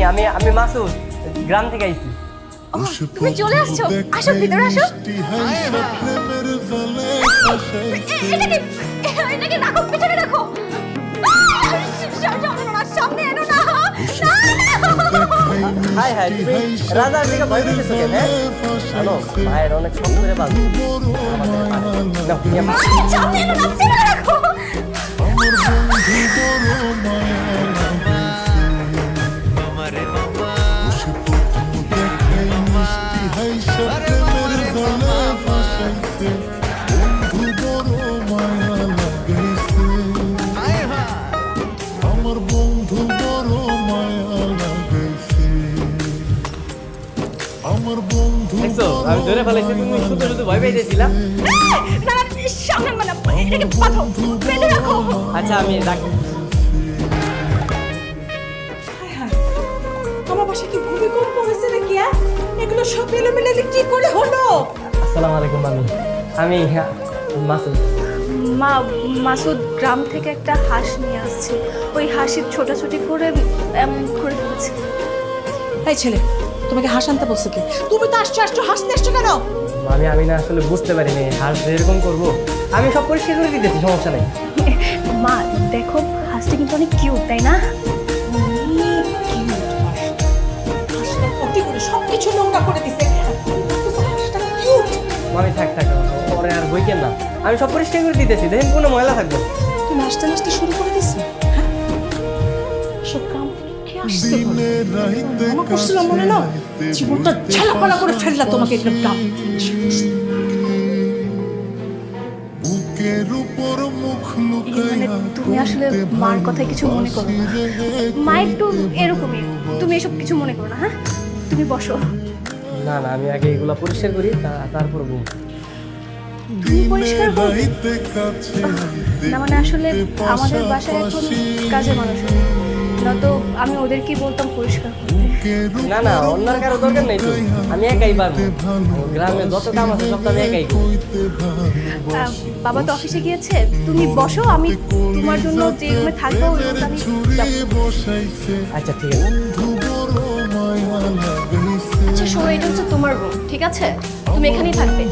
আমি আমি মাসুদ, গ্রাম থেকে আইছি। তুমি চলে আসছো, আসো ভিতরে আসো। এটাকে রাখো, পিছনে রাখো। সামনে এনো না। হাই হাই, তুমি রাজার দিকে ভয় পেতেছো কেন? হ্যাঁ জানো মায়ের অনেক শখ করে বাঁধ সামনে এনো না, পিছনে রাখো। আমি ধরে ফেলেছি, তুমি শুধু শুধু ভয় পাইতেছিলা। সামনে মানে এটাকে বাঁধো, বেঁধে রাখো। আচ্ছা আমি রাখি। আমার বাসায় কি ভূমিকম্প হয়েছে নাকি? এগুলো সব এলোমেলো যে কি করে হলো? আসসালামু আলাইকুম মামি, আমি মাসুদ। মা, মাসুদ গ্রাম থেকে একটা হাঁস নিয়ে আসছে, ওই হাঁসের ছোটাছুটি করে এমন করে ফেলেছে। এই ছেলে, তোমাকে হাঁস আনতে বলছে কি? তুমি তো আসছো হাঁস নিয়ে আসছো কেন? আমি না আসলে বুঝতে পারিনি হাঁস এরকম করবো। আমি সব পরিষ্কার করে দিতেছি, সমস্যা নেই। মা দেখো, হাঁসটা কিন্তু অনেক কিউট, তাই না? সবকিছু নোংরা করে দিছে। হাঁসটা কিউট। মামি থাক থাক, পরে আর বইকেন না, আমি সব পরিষ্কার করে দিতেছি, দেখেন কোনো ময়লা থাকবে। তুমি নাচতে নাচতে শুরু করে দিছো, হ্যাঁ? সব কাম কে আসতে বলে? মনে করছিলাম মনে না, জীবনটা ঝালাপালা করে ফেললা তোমাকে একটা কাম। মানে তুমি আসলে মার কথায় কিছু মনে করো না। মা একটু এরকমই, তুমি এসব কিছু মনে করো না। হ্যাঁ তুমি বসো। না না, আমি আগে এগুলো পরিষ্কার করি, তারপর বউ। তুমি পরিষ্কার করবে না? মানে আসলে আমাদের বাসায় এখন কাজের মানুষ নেই, নয়তো আমি ওদেরকেই বলতাম পরিষ্কার করতে। না না, অন্যার কারো দরকার নেই তো, আমি একাই পারবো। গ্রামে যত কাম আছে সব তো আমি একাই করি। বাবা তো অফিসে গিয়েছে, তুমি বসো, আমি তোমার জন্য যে রুমে থাকবো ওই রুমটা আমি যাবো। আচ্ছা ঠিক আছে। আচ্ছা শোনো, এটা হচ্ছে তোমার রুম, ঠিক আছে? তুমি এখানেই থাকবে।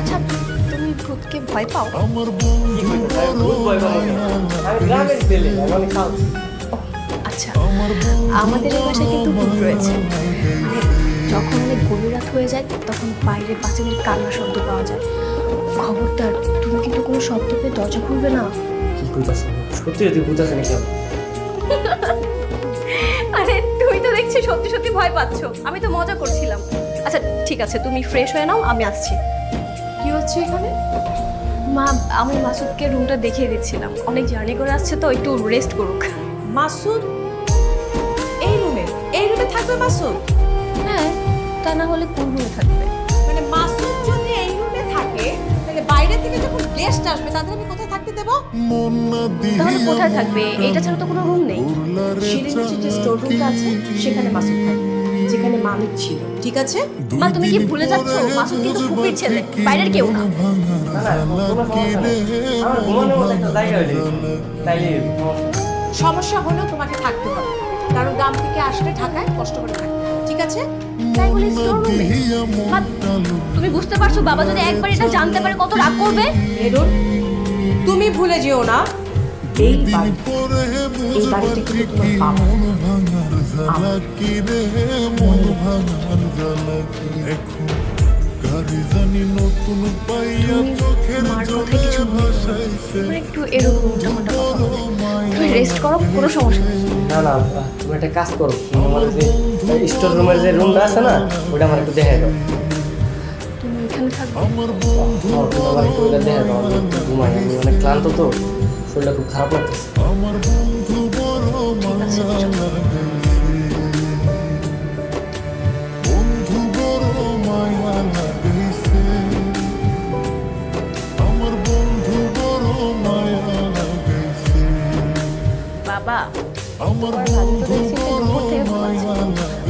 আচ্ছা তুমি ভূতকে ভয় পাও? কি কইতেছ? আমি ভূত ভয় পাবো কেন? আমি গ্রামের ছেলে, আমি অনেক সাহসী। আচ্ছা, আমাদের এই বাসায় কিন্তু ভূত রয়েছে। মানে যখন অনেক গভীর রাত হয়ে যায় তখন বাইরে বাচ্চাদের কান্না শব্দ পাওয়া যায়। খবরদার, তুমি কিন্তু কোনো শব্দ পেয়ে দরজা খুলবে না। কি কইতাছ? সত্যি সত্যি ভূত আছে নাকি? আরে তুই তো দেখছি সত্যি সত্যি ভয় পাচ্ছ, আমি তো মজা করছিলাম। আচ্ছা ঠিক আছে, তুমি ফ্রেশ হয়ে নাও, আমি আসছি। কি হচ্ছে এখানে? মা, আমি মাসুদকে রুমটা দেখিয়ে দিচ্ছিলাম, অনেক জার্নি করে আসছে তো, একটু রেস্ট করুক। মাসুদ এই রুমে থাকবে? মাসুদ? হ্যাঁ, তা না হলে কোন রুমে থাকবে? মানে মাসুদ যদি এই রুমে থাকে তাহলে বাইরে থেকে যখন গেস্ট আসবে তাদের আমি কোথায় থাকতে দেব? তাহলে কোথায় থাকবে? এটা ছাড়া তো কোনো রুম নেই। সিঁড়ির নিচে যে স্টোর রুমটা আছে সেখানে মাসুদ থাকবে, যেখানে মামিক ছিল, ঠিক আছে? মা তুমি কি ভুলে যাচ্ছ? মাসুদ কিন্তু ফুপির ছেলে, বাইরের কেউ না। না না, কোনো সমস্যা নেই। আমার ঘুমানোর মতো একটা জায়গা হয়ে গেছে, তাইলে সমস্যা হলেও তোমাকে থাকতে হবে, কারণ গ্রাম থেকে আসলে ঢাকায় কষ্ট করে থাকতে, ঠিক আছে? তাই বলে স্টোর রুমে? মা তুমি বুঝতে পারছো বাবা যদি একবার এটা জানতে পারে কত রাগ করবে? এরুন, তুমি ভুলে যেও না এই বাড়িটা কিন্তু তোমার বাবা। মার কথায় কিছু মানে একটু এরকম উল্টাপাল্টা কথা বলে। তুমি রেস্ট করো, কোনো সমস্যা নেই। না না, তুমি একটা কাজ করো, আমার যে স্টোর রুমের যে রুমটা আছে না, ওটা আমার একটু দেখে দাও। তুমি এখানে থাকবে? তুমি আমার একটু ওটা দেখে দাও, আমি একটু ঘুমাই, আমি অনেক ক্লান্ত তো, শরীরটা খুব খারাপ লাগতেছে। ঠিক আছে, চলো। বাবা, তোমার ভাবি তো দেখছি সে দুপুর থেকে ঘুমাচ্ছে।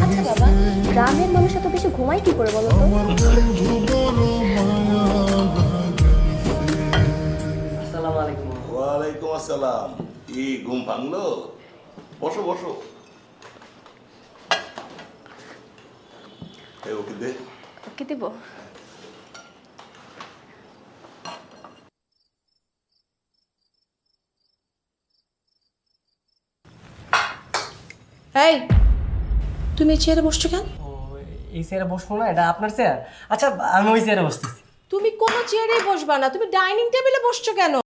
আচ্ছা বাবা, গ্রামের মানুষ এত বেশি ঘুমায় কি করে বলো তো? আসসালামু আলাইকুম। ওয়ালাইকুম আসসালাম। কি ঘুম ভাঙলো? বসো বসো। এই ওকে দে। ওকে দেব? এই তুমি চেয়ারে বসছো কেন? ও, এই চেয়ারে বসবো না, এটা আপনার চেয়ার। আচ্ছা, আমি ওই চেয়ারে বসতেছি। তুমি কোনো চেয়ারে বসবা না, তুমি ডাইনিং টেবিলে বসছো কেন?